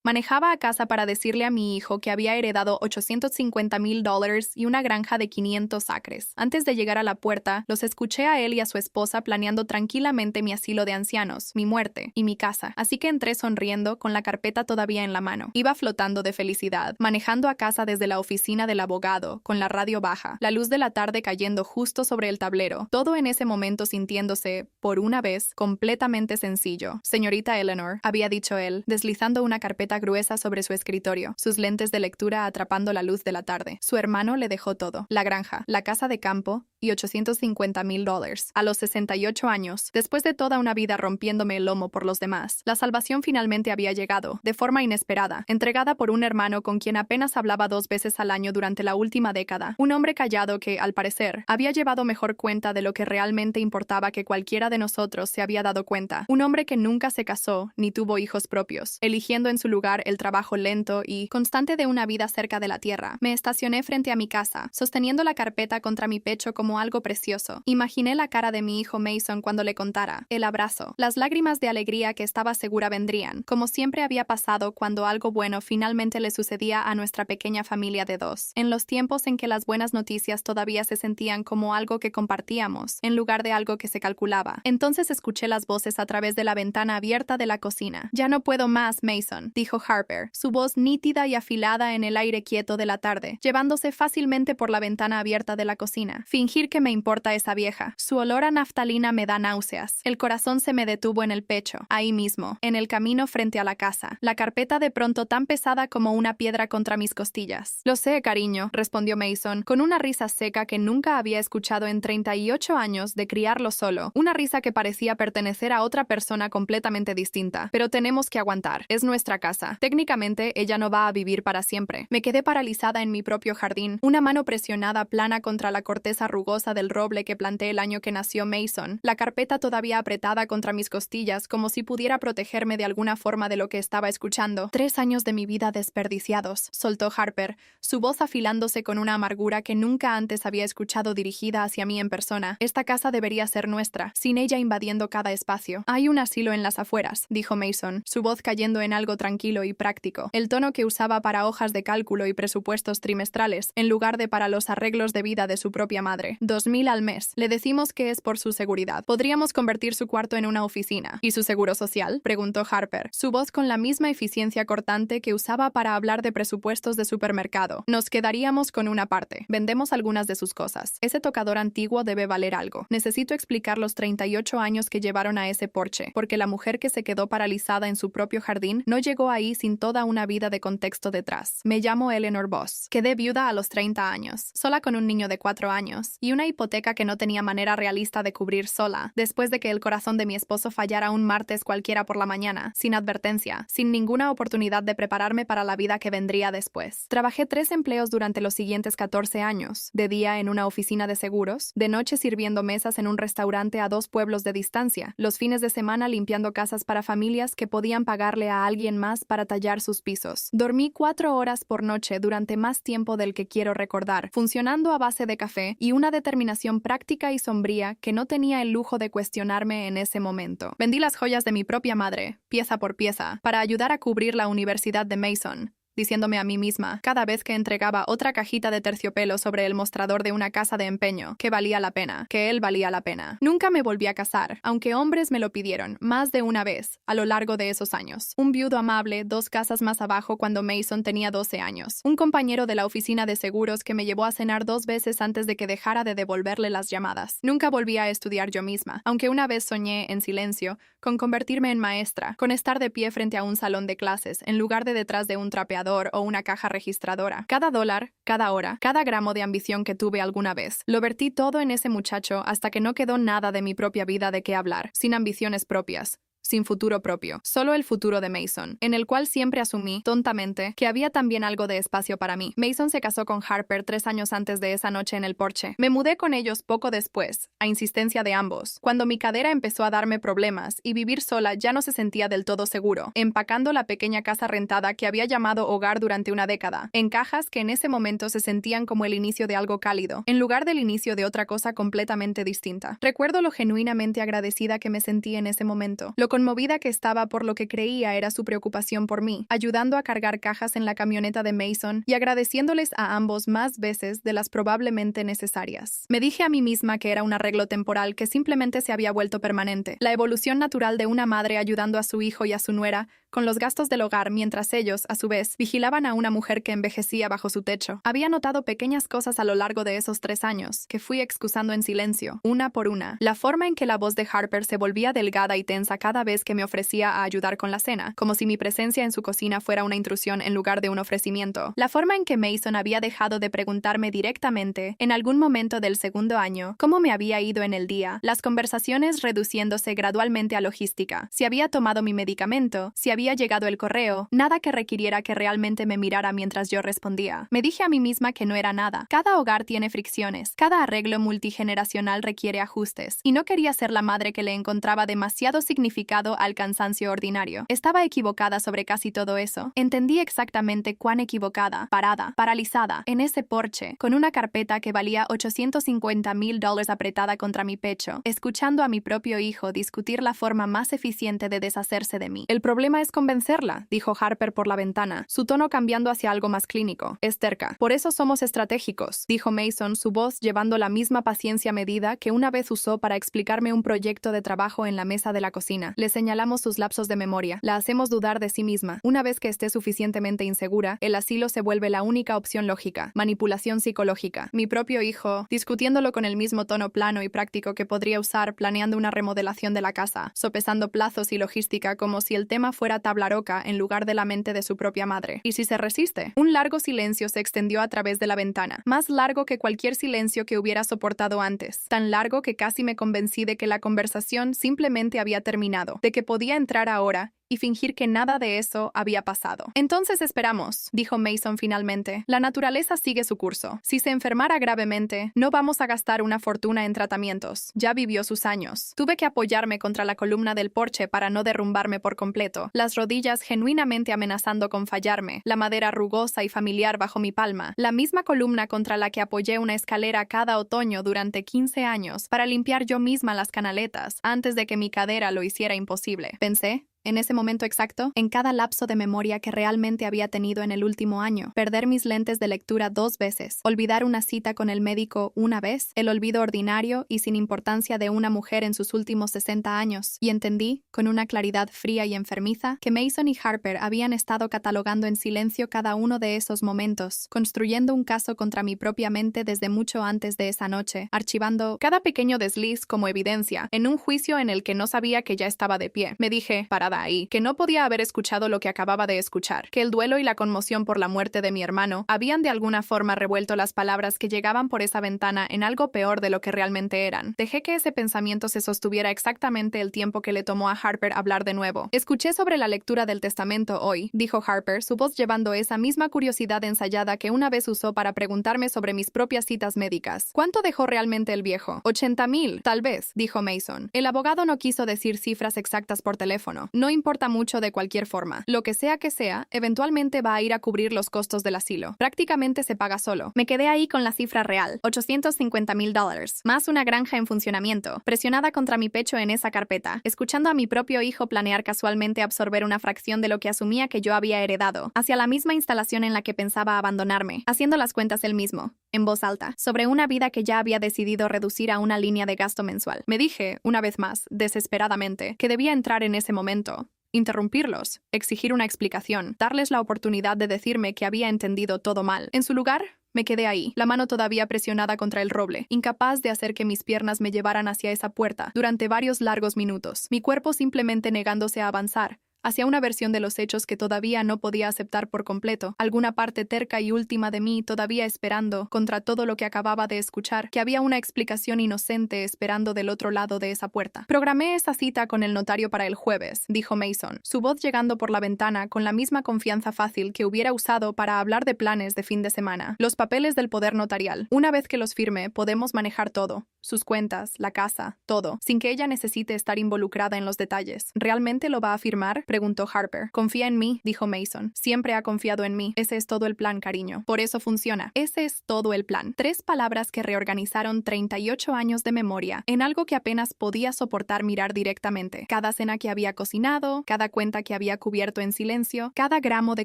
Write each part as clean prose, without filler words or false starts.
Manejaba a casa para decirle a mi hijo que había heredado $850,000 y una granja de 500 acres. Antes de llegar a la puerta, los escuché a él y a su esposa planeando tranquilamente mi asilo de ancianos, mi muerte y mi casa. Así que entré sonriendo, con la carpeta todavía en la mano. Iba flotando de felicidad, manejando a casa desde la oficina del abogado, con la radio baja, la luz de la tarde cayendo justo sobre el tablero, todo en ese momento sintiéndose, por una vez, completamente sencillo. Señorita Eleanor, había dicho él, deslizando una carpeta gruesa sobre su escritorio, sus lentes de lectura atrapando la luz de la tarde. Su hermano le dejó todo: la granja, la casa de campo y $850,000. A los 68 años, después de toda una vida rompiéndome el lomo por los demás, la salvación finalmente había llegado, de forma inesperada, entregada por un hermano con quien apenas hablaba 2 veces al año durante la última década. Un hombre callado que, al parecer, había llevado mejor cuenta de lo que realmente importaba que cualquiera de nosotros se había dado cuenta. Un hombre que nunca se casó ni tuvo hijos propios, eligiendo en su lugar el trabajo lento y constante de una vida cerca de la tierra. Me estacioné frente a mi casa, sosteniendo la carpeta contra mi pecho como algo precioso. Imaginé la cara de mi hijo Mason cuando le contara, el abrazo, las lágrimas de alegría que estaba segura vendrían, como siempre había pasado cuando algo bueno finalmente le sucedía a nuestra pequeña familia de 2, en los tiempos en que las buenas noticias todavía se sentían como algo que compartíamos, en lugar de algo que se calculaba. Entonces escuché las voces a través de la ventana abierta de la cocina. «Ya no puedo más, Mason», dijo Harper, su voz nítida y afilada en el aire quieto de la tarde, llevándose fácilmente por la ventana abierta de la cocina. Fingir que me importa esa vieja. Su olor a naftalina me da náuseas. El corazón se me detuvo en el pecho, ahí mismo, en el camino frente a la casa. La carpeta de pronto tan pesada como una piedra contra mis costillas. «Lo sé, cariño», respondió Mason, con una risa seca que nunca había escuchado en 38 años de criarlo solo. Una risa que parecía pertenecer a otra persona completamente distinta. «Pero tenemos que aguantar. Es nuestra casa. Técnicamente, ella no va a vivir para siempre». Me quedé paralizada en mi propio jardín, una mano presionada plana contra la corteza rugosa del roble que planté el año que nació Mason, la carpeta todavía apretada contra mis costillas como si pudiera protegerme de alguna forma de lo que estaba escuchando. 3 años de mi vida desperdiciados, soltó Harper, su voz afilándose con una amargura que nunca antes había escuchado dirigida hacia mí en persona. Esta casa debería ser nuestra, sin ella invadiendo cada espacio. «Hay un asilo en las afueras», dijo Mason, su voz cayendo en algo tranquilo y práctico, el tono que usaba para hojas de cálculo y presupuestos trimestrales, en lugar de para los arreglos de vida de su propia madre. $2,000 al mes. Le decimos que es por su seguridad. Podríamos convertir su cuarto en una oficina. ¿Y su seguro social?, preguntó Harper, su voz con la misma eficiencia cortante que usaba para hablar de presupuestos de supermercado. «Nos quedaríamos con una parte. Vendemos algunas de sus cosas. Ese tocador antiguo debe valer algo. Necesito explicar los 38 años que llevaron a ese porche, porque la mujer que se quedó paralizada en su propio jardín no llegó ahí sin toda una vida de contexto detrás. Me llamo Eleanor Voss. Quedé viuda a los 30 años, sola con un niño de 4 años, y una hipoteca que no tenía manera realista de cubrir sola, después de que el corazón de mi esposo fallara un martes cualquiera por la mañana, sin advertencia, sin ninguna oportunidad de prepararme para la vida que vendría después. Trabajé 3 empleos durante los siguientes 14 años, de día en una oficina de seguros, de noche sirviendo mesas en un restaurante a 2 pueblos de distancia, los fines de semana limpiando casas para familias que podían pagarle a alguien más para tallar sus pisos. Dormí 4 horas por noche durante más tiempo del que quiero recordar, funcionando a base de café y una determinación práctica y sombría que no tenía el lujo de cuestionarme en ese momento. Vendí las joyas de mi propia madre, pieza por pieza, para ayudar a cubrir la Universidad de Mason, diciéndome a mí misma, cada vez que entregaba otra cajita de terciopelo sobre el mostrador de una casa de empeño, que valía la pena, que él valía la pena. Nunca me volví a casar, aunque hombres me lo pidieron, más de una vez, a lo largo de esos años. Un viudo amable, 2 casas más abajo cuando Mason tenía 12 años. Un compañero de la oficina de seguros que me llevó a cenar 2 veces antes de que dejara de devolverle las llamadas. Nunca volví a estudiar yo misma, aunque una vez soñé, en silencio, con convertirme en maestra, con estar de pie frente a un salón de clases, en lugar de detrás de un trapeador o una caja registradora. Cada dólar, cada hora, cada gramo de ambición que tuve alguna vez, lo vertí todo en ese muchacho hasta que no quedó nada de mi propia vida de qué hablar, sin ambiciones propias, sin futuro propio, solo el futuro de Mason, en el cual siempre asumí, tontamente, que había también algo de espacio para mí. Mason se casó con Harper 3 años antes de esa noche en el porche. Me mudé con ellos poco después, a insistencia de ambos, cuando mi cadera empezó a darme problemas y vivir sola ya no se sentía del todo seguro, empacando la pequeña casa rentada que había llamado hogar durante una década, en cajas que en ese momento se sentían como el inicio de algo cálido, en lugar del inicio de otra cosa completamente distinta. Recuerdo lo genuinamente agradecida que me sentí en ese momento. Lo conmovida que estaba por lo que creía era su preocupación por mí, ayudando a cargar cajas en la camioneta de Mason y agradeciéndoles a ambos más veces de las probablemente necesarias. Me dije a mí misma que era un arreglo temporal que simplemente se había vuelto permanente, la evolución natural de una madre ayudando a su hijo y a su nuera con los gastos del hogar mientras ellos, a su vez, vigilaban a una mujer que envejecía bajo su techo. Había notado pequeñas cosas a lo largo de esos 3 años, que fui excusando en silencio, una por una. La forma en que la voz de Harper se volvía delgada y tensa cada vez que me ofrecía a ayudar con la cena, como si mi presencia en su cocina fuera una intrusión en lugar de un ofrecimiento. La forma en que Mason había dejado de preguntarme directamente, en algún momento del segundo año, cómo me había ido en el día, las conversaciones reduciéndose gradualmente a logística, si había tomado mi medicamento, si había llegado el correo, nada que requiriera que realmente me mirara mientras yo respondía. Me dije a mí misma que no era nada. Cada hogar tiene fricciones, cada arreglo multigeneracional requiere ajustes, y no quería ser la madre que le encontraba demasiado significado al cansancio ordinario. Estaba equivocada sobre casi todo eso. Entendí exactamente cuán equivocada, parada, paralizada, en ese porche, con una carpeta que valía $850,000 apretada contra mi pecho, escuchando a mi propio hijo discutir la forma más eficiente de deshacerse de mí. El problema es convencerla, dijo Harper por la ventana, su tono cambiando hacia algo más clínico. Es terca. Por eso somos estratégicos, dijo Mason, su voz llevando la misma paciencia medida que una vez usó para explicarme un proyecto de trabajo en la mesa de la cocina. Le señalamos sus lapsos de memoria, la hacemos dudar de sí misma. Una vez que esté suficientemente insegura, el asilo se vuelve la única opción lógica. Manipulación psicológica. Mi propio hijo, discutiéndolo con el mismo tono plano y práctico que podría usar planeando una remodelación de la casa, sopesando plazos y logística como si el tema fuera tabla roca en lugar de la mente de su propia madre. ¿Y si se resiste? Un largo silencio se extendió a través de la ventana, más largo que cualquier silencio que hubiera soportado antes, tan largo que casi me convencí de que la conversación simplemente había terminado, de que podía entrar ahora y fingir que nada de eso había pasado. Entonces esperamos, dijo Mason finalmente. La naturaleza sigue su curso. Si se enfermara gravemente, no vamos a gastar una fortuna en tratamientos. Ya vivió sus años. Tuve que apoyarme contra la columna del porche para no derrumbarme por completo, las rodillas genuinamente amenazando con fallarme, la madera rugosa y familiar bajo mi palma, la misma columna contra la que apoyé una escalera cada otoño durante 15 años para limpiar yo misma las canaletas antes de que mi cadera lo hiciera imposible. Pensé, en ese momento exacto, en cada lapso de memoria que realmente había tenido en el último año, perder mis lentes de lectura 2 veces, olvidar una cita con el médico una vez, el olvido ordinario y sin importancia de una mujer en sus últimos 60 años, y entendí, con una claridad fría y enfermiza, que Mason y Harper habían estado catalogando en silencio cada uno de esos momentos, construyendo un caso contra mi propia mente desde mucho antes de esa noche, archivando cada pequeño desliz como evidencia, en un juicio en el que no sabía que ya estaba de pie. Me dije, parada ahí, que no podía haber escuchado lo que acababa de escuchar, que el duelo y la conmoción por la muerte de mi hermano habían de alguna forma revuelto las palabras que llegaban por esa ventana en algo peor de lo que realmente eran. Dejé que ese pensamiento se sostuviera exactamente el tiempo que le tomó a Harper hablar de nuevo. Escuché sobre la lectura del testamento hoy, dijo Harper, su voz llevando esa misma curiosidad ensayada que una vez usó para preguntarme sobre mis propias citas médicas. ¿Cuánto dejó realmente el viejo? 80,000, tal vez, dijo Mason. El abogado no quiso decir cifras exactas por teléfono. No importa mucho de cualquier forma. Lo que sea, eventualmente va a ir a cubrir los costos del asilo. Prácticamente se paga solo. Me quedé ahí con la cifra real, $850,000, más una granja en funcionamiento, presionada contra mi pecho en esa carpeta, escuchando a mi propio hijo planear casualmente absorber una fracción de lo que asumía que yo había heredado, hacia la misma instalación en la que pensaba abandonarme, haciendo las cuentas él mismo, en voz alta, sobre una vida que ya había decidido reducir a una línea de gasto mensual. Me dije, una vez más, desesperadamente, que debía entrar en ese momento, interrumpirlos, exigir una explicación, darles la oportunidad de decirme que había entendido todo mal. En su lugar, me quedé ahí, la mano todavía presionada contra el roble, incapaz de hacer que mis piernas me llevaran hacia esa puerta durante varios largos minutos, mi cuerpo simplemente negándose a avanzar, hacia una versión de los hechos que todavía no podía aceptar por completo, alguna parte terca y última de mí todavía esperando, contra todo lo que acababa de escuchar, que había una explicación inocente esperando del otro lado de esa puerta. Programé esa cita con el notario para el jueves, dijo Mason, su voz llegando por la ventana con la misma confianza fácil que hubiera usado para hablar de planes de fin de semana. Los papeles del poder notarial. Una vez que los firme, podemos manejar todo. sus cuentas, la casa, todo, sin que ella necesite estar involucrada en los detalles. ¿Realmente lo va a firmar?, preguntó Harper. Confía en mí, dijo Mason. Siempre ha confiado en mí. Ese es todo el plan, cariño. Por eso funciona. Ese es todo el plan. 3 palabras que reorganizaron 38 años de memoria en algo que apenas podía soportar mirar directamente. Cada cena que había cocinado, cada cuenta que había cubierto en silencio, cada gramo de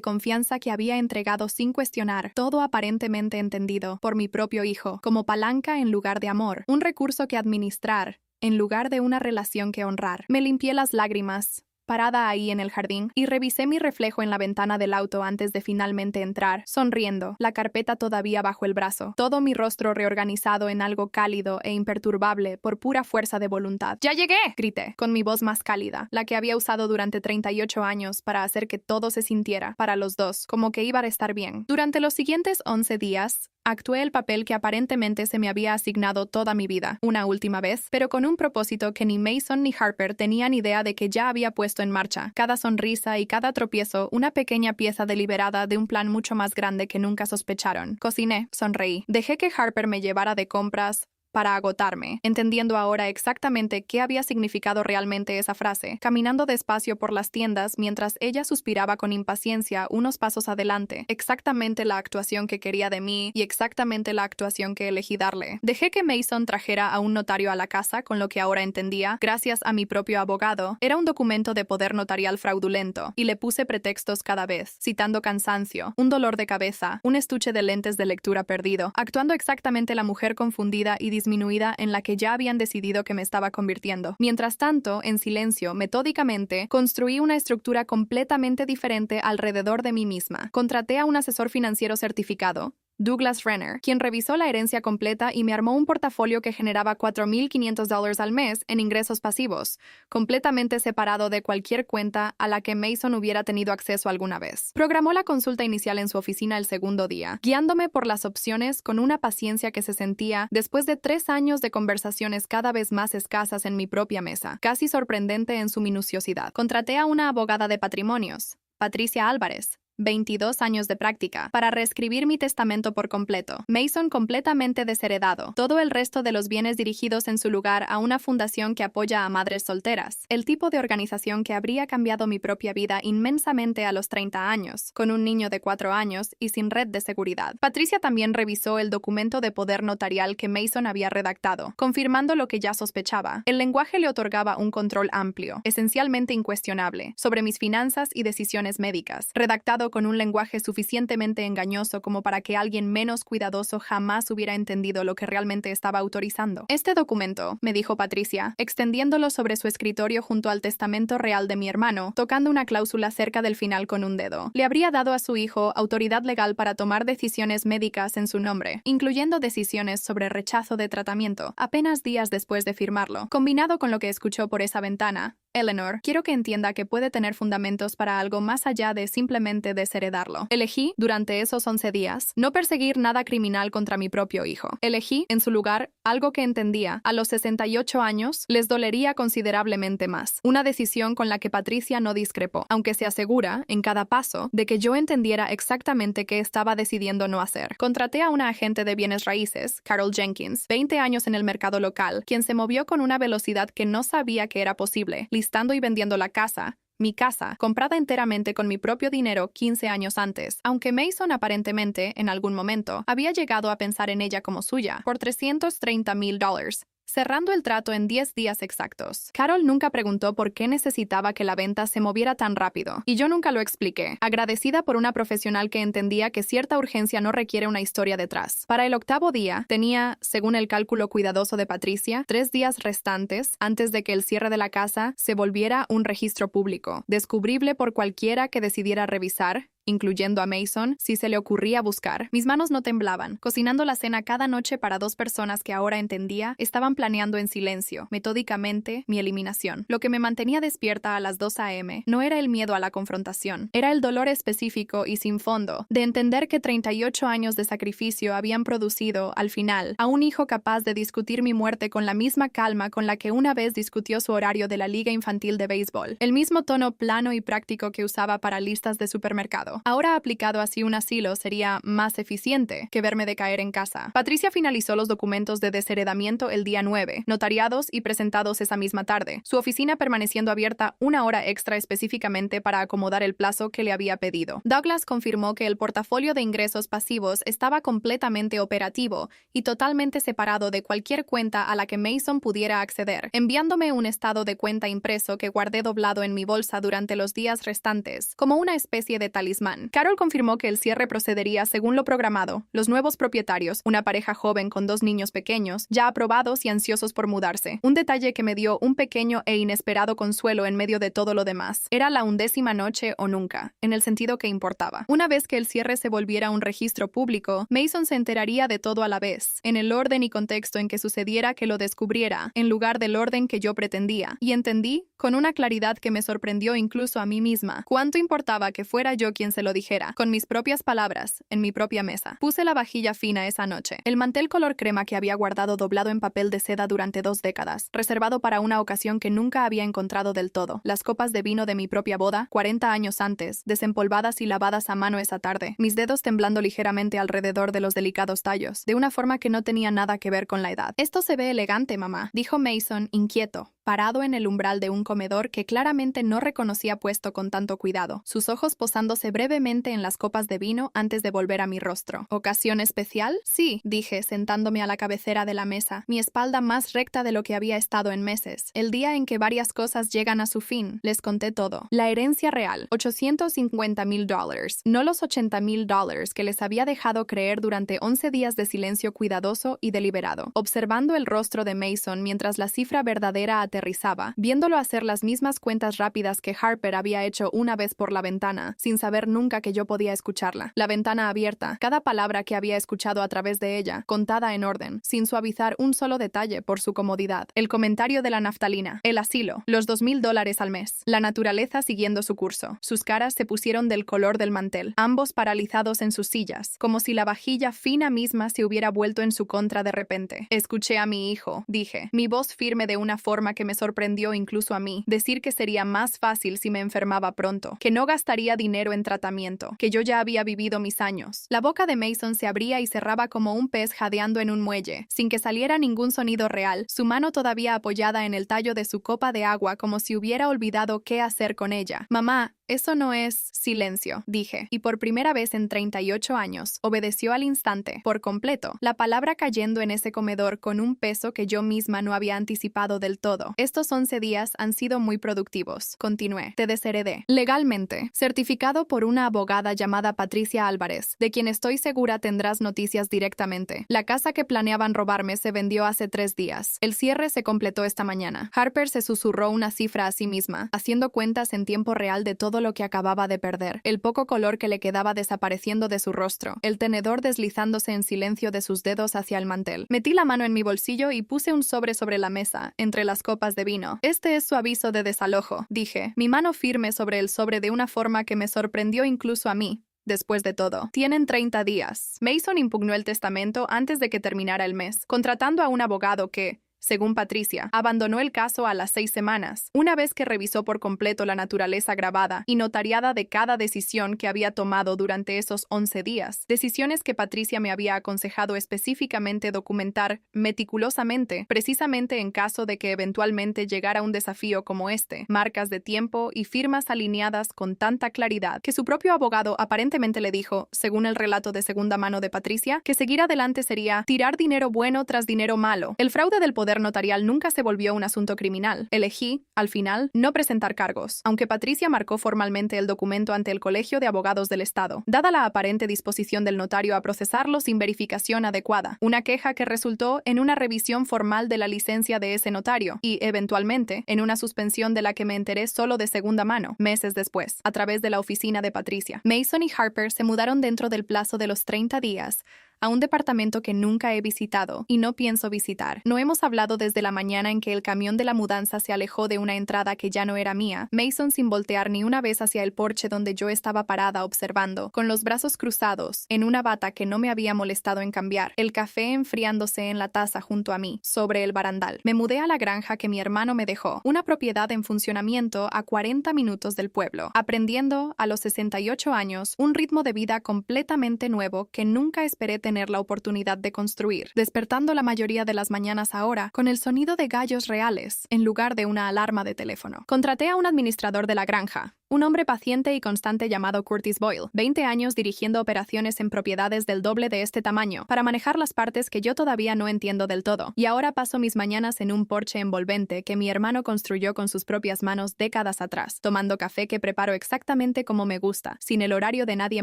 confianza que había entregado sin cuestionar, todo aparentemente entendido por mi propio hijo, como palanca en lugar de amor, un recurso que administrar en lugar de una relación que honrar. Me limpié las lágrimas, parada ahí en el jardín, y revisé mi reflejo en la ventana del auto antes de finalmente entrar, sonriendo, la carpeta todavía bajo el brazo, todo mi rostro reorganizado en algo cálido e imperturbable por pura fuerza de voluntad. ¡Ya llegué!, grité, con mi voz más cálida, la que había usado durante 38 años para hacer que todo se sintiera, para los dos, como que iba a estar bien. Durante los siguientes 11 días, actué el papel que aparentemente se me había asignado toda mi vida, una última vez, pero con un propósito que ni Mason ni Harper tenían idea de que ya había puesto en marcha. Cada sonrisa y cada tropiezo, una pequeña pieza deliberada de un plan mucho más grande que nunca sospecharon. Cociné, sonreí. Dejé que Harper me llevara de compras para agotarme, entendiendo ahora exactamente qué había significado realmente esa frase, caminando despacio por las tiendas mientras ella suspiraba con impaciencia unos pasos adelante, exactamente la actuación que quería de mí y exactamente la actuación que elegí darle. Dejé que Mason trajera a un notario a la casa, con lo que ahora entendía, gracias a mi propio abogado, era un documento de poder notarial fraudulento, y le puse pretextos cada vez, citando cansancio, un dolor de cabeza, un estuche de lentes de lectura perdido, actuando exactamente la mujer confundida y disminuida en la que ya habían decidido que me estaba convirtiendo. Mientras tanto, en silencio, metódicamente, construí una estructura completamente diferente alrededor de mí misma. Contraté a un asesor financiero certificado, Douglas Renner, quien revisó la herencia completa y me armó un portafolio que generaba $4,500 al mes en ingresos pasivos, completamente separado de cualquier cuenta a la que Mason hubiera tenido acceso alguna vez. Programó la consulta inicial en su oficina el segundo día, guiándome por las opciones con una paciencia que se sentía después de 3 años de conversaciones cada vez más escasas en mi propia mesa, casi sorprendente en su minuciosidad. Contraté a una abogada de patrimonios, Patricia Álvarez, 22 años de práctica, para reescribir mi testamento por completo. Mason completamente desheredado, todo el resto de los bienes dirigidos en su lugar a una fundación que apoya a madres solteras, el tipo de organización que habría cambiado mi propia vida inmensamente a los 30 años, con un niño de 4 años y sin red de seguridad. Patricia también revisó el documento de poder notarial que Mason había redactado, confirmando lo que ya sospechaba. El lenguaje le otorgaba un control amplio, esencialmente incuestionable, sobre mis finanzas y decisiones médicas, redactado con un lenguaje suficientemente engañoso como para que alguien menos cuidadoso jamás hubiera entendido lo que realmente estaba autorizando. Este documento, me dijo Patricia, extendiéndolo sobre su escritorio junto al testamento real de mi hermano, tocando una cláusula cerca del final con un dedo, le habría dado a su hijo autoridad legal para tomar decisiones médicas en su nombre, incluyendo decisiones sobre rechazo de tratamiento, apenas días después de firmarlo. Combinado con lo que escuchó por esa ventana, Eleanor, quiero que entienda que puede tener fundamentos para algo más allá de simplemente desheredarlo. Elegí, durante esos 11 días, no perseguir nada criminal contra mi propio hijo. Elegí, en su lugar, algo que entendía, a los 68 años, les dolería considerablemente más. Una decisión con la que Patricia no discrepó, aunque se asegura, en cada paso, de que yo entendiera exactamente qué estaba decidiendo no hacer. Contraté a una agente de bienes raíces, Carol Jenkins, 20 años en el mercado local, quien se movió con una velocidad que no sabía que era posible, listando y vendiendo la casa, mi casa, comprada enteramente con mi propio dinero 15 años antes, aunque Mason aparentemente, en algún momento, había llegado a pensar en ella como suya, por $330,000. Cerrando el trato en 10 días exactos. Carol nunca preguntó por qué necesitaba que la venta se moviera tan rápido, y yo nunca lo expliqué, agradecida por una profesional que entendía que cierta urgencia no requiere una historia detrás. Para el 8º día, tenía, según el cálculo cuidadoso de Patricia, 3 días restantes antes de que el cierre de la casa se volviera un registro público, descubrible por cualquiera que decidiera revisar, incluyendo a Mason, si se le ocurría buscar. Mis manos no temblaban, cocinando la cena cada noche para 2 personas que ahora entendía estaban planeando en silencio, metódicamente, mi eliminación. Lo que me mantenía despierta a las 2 a.m. no era el miedo a la confrontación, era el dolor específico y sin fondo de entender que 38 años de sacrificio habían producido, al final, a un hijo capaz de discutir mi muerte con la misma calma con la que una vez discutió su horario de la Liga Infantil de Béisbol, el mismo tono plano y práctico que usaba para listas de supermercado. estado. Ahora aplicado así un asilo sería más eficiente que verme decaer en casa. Patricia finalizó los documentos de desheredamiento el día 9, notariados y presentados esa misma tarde, su oficina permaneciendo abierta una hora extra específicamente para acomodar el plazo que le había pedido. Douglas confirmó que el portafolio de ingresos pasivos estaba completamente operativo y totalmente separado de cualquier cuenta a la que Mason pudiera acceder, enviándome un estado de cuenta impreso que guardé doblado en mi bolsa durante los días restantes, como una especie de talismán. Carol confirmó que el cierre procedería según lo programado. Los nuevos propietarios, una pareja joven con 2 niños pequeños, ya aprobados y ansiosos por mudarse. Un detalle que me dio un pequeño e inesperado consuelo en medio de todo lo demás. Era la 11ª noche o nunca, en el sentido que importaba. Una vez que el cierre se volviera un registro público, Mason se enteraría de todo a la vez, en el orden y contexto en que sucediera que lo descubriera, en lugar del orden que yo pretendía. Y entendí, con una claridad que me sorprendió incluso a mí misma, cuánto importaba que fuera yo quien se lo dijera, con mis propias palabras, en mi propia mesa. Puse la vajilla fina esa noche, el mantel color crema que había guardado doblado en papel de seda durante 2 décadas, reservado para una ocasión que nunca había encontrado del todo, las copas de vino de mi propia boda, 40 años antes, desempolvadas y lavadas a mano esa tarde, mis dedos temblando ligeramente alrededor de los delicados tallos, de una forma que no tenía nada que ver con la edad. «Esto se ve elegante, mamá», dijo Mason, inquieto, parado en el umbral de un comedor que claramente no reconocía puesto con tanto cuidado, sus ojos posándose brevemente en las copas de vino antes de volver a mi rostro. «¿Ocasión especial?» «Sí», dije, sentándome a la cabecera de la mesa, mi espalda más recta de lo que había estado en meses. «El día en que varias cosas llegan a su fin», les conté todo. La herencia real, $850,000, no los $80,000 que les había dejado creer durante 11 días de silencio cuidadoso y deliberado. Observando el rostro de Mason mientras la cifra verdadera aterrizaba, viéndolo hacer las mismas cuentas rápidas que Harper había hecho una vez por la ventana, sin saber nunca que yo podía escucharla. La ventana abierta, cada palabra que había escuchado a través de ella, contada en orden, sin suavizar un solo detalle por su comodidad. El comentario de la naftalina, el asilo, los $2,000 al mes, la naturaleza siguiendo su curso. Sus caras se pusieron del color del mantel, ambos paralizados en sus sillas, como si la vajilla fina misma se hubiera vuelto en su contra de repente. «Escuché a mi hijo», dije, mi voz firme de una forma que me sorprendió incluso a mí, decir que sería más fácil si me enfermaba pronto, que no gastaría dinero en tratamiento, que yo ya había vivido mis años. La boca de Mason se abría y cerraba como un pez jadeando en un muelle, sin que saliera ningún sonido real, su mano todavía apoyada en el tallo de su copa de agua como si hubiera olvidado qué hacer con ella. «Mamá, eso no es silencio», dije, y por primera vez en 38 años, obedeció al instante, por completo, la palabra cayendo en ese comedor con un peso que yo misma no había anticipado del todo. «Estos 11 días han sido muy productivos», continué. «Te desheredé. Legalmente. Certificado por una abogada llamada Patricia Álvarez, de quien estoy segura tendrás noticias directamente. La casa que planeaban robarme se vendió hace 3 días. El cierre se completó esta mañana». Harper se susurró una cifra a sí misma, haciendo cuentas en tiempo real de todo lo que acababa de perder, el poco color que le quedaba desapareciendo de su rostro, el tenedor deslizándose en silencio de sus dedos hacia el mantel. Metí la mano en mi bolsillo y puse un sobre la mesa, entre las copas de vino. «Este es su aviso de desalojo», dije, mi mano firme sobre el sobre de una forma que me sorprendió incluso a mí. Después de todo, tienen 30 días. Mason impugnó el testamento antes de que terminara el mes, contratando a un abogado que, según Patricia, abandonó el caso a las 6 semanas, una vez que revisó por completo la naturaleza grabada y notariada de cada decisión que había tomado durante esos 11 días, decisiones que Patricia me había aconsejado específicamente documentar meticulosamente, precisamente en caso de que eventualmente llegara un desafío como este, marcas de tiempo y firmas alineadas con tanta claridad que su propio abogado aparentemente le dijo, según el relato de segunda mano de Patricia, que seguir adelante sería tirar dinero bueno tras dinero malo. El fraude del poder notarial nunca se volvió un asunto criminal. Elegí, al final, no presentar cargos, aunque Patricia marcó formalmente el documento ante el Colegio de Abogados del Estado, dada la aparente disposición del notario a procesarlo sin verificación adecuada, una queja que resultó en una revisión formal de la licencia de ese notario y, eventualmente, en una suspensión de la que me enteré solo de segunda mano, meses después, a través de la oficina de Patricia. Mason y Harper se mudaron dentro del plazo de los 30 días, a un departamento que nunca he visitado y no pienso visitar. No hemos hablado desde la mañana en que el camión de la mudanza se alejó de una entrada que ya no era mía. Mason sin voltear ni una vez hacia el porche donde yo estaba parada observando, con los brazos cruzados, en una bata que no me había molestado en cambiar, el café enfriándose en la taza junto a mí, sobre el barandal. Me mudé a la granja que mi hermano me dejó, una propiedad en funcionamiento a 40 minutos del pueblo, aprendiendo, a los 68 años, un ritmo de vida completamente nuevo que nunca esperé tener la oportunidad de construir, despertando la mayoría de las mañanas ahora con el sonido de gallos reales, en lugar de una alarma de teléfono. Contraté a un administrador de la granja, un hombre paciente y constante llamado Curtis Boyle, 20 años dirigiendo operaciones en propiedades del doble de este tamaño, para manejar las partes que yo todavía no entiendo del todo. Y ahora paso mis mañanas en un porche envolvente que mi hermano construyó con sus propias manos décadas atrás, tomando café que preparo exactamente como me gusta, sin el horario de nadie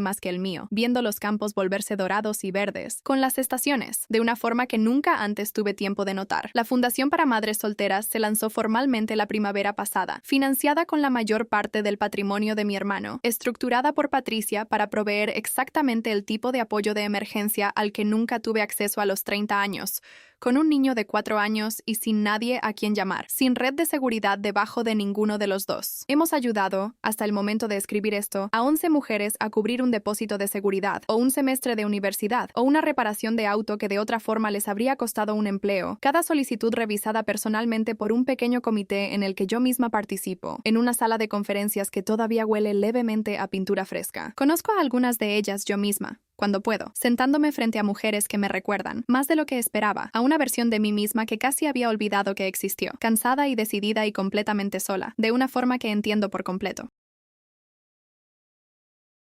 más que el mío, viendo los campos volverse dorados y verdes, con las estaciones, de una forma que nunca antes tuve tiempo de notar. La Fundación para Madres Solteras se lanzó formalmente la primavera pasada, financiada con la mayor parte del patrimonio de mi hermano, estructurada por Patricia para proveer exactamente el tipo de apoyo de emergencia al que nunca tuve acceso a los 30 años, con un niño de 4 años y sin nadie a quien llamar, sin red de seguridad debajo de ninguno de los dos. Hemos ayudado, hasta el momento de escribir esto, a 11 mujeres a cubrir un depósito de seguridad, o un semestre de universidad, o una reparación de auto que de otra forma les habría costado un empleo, cada solicitud revisada personalmente por un pequeño comité en el que yo misma participo, en una sala de conferencias que todavía huele levemente a pintura fresca. Conozco a algunas de ellas yo misma, cuando puedo, sentándome frente a mujeres que me recuerdan, más de lo que esperaba, a una versión de mí misma que casi había olvidado que existió, cansada y decidida y completamente sola, de una forma que entiendo por completo.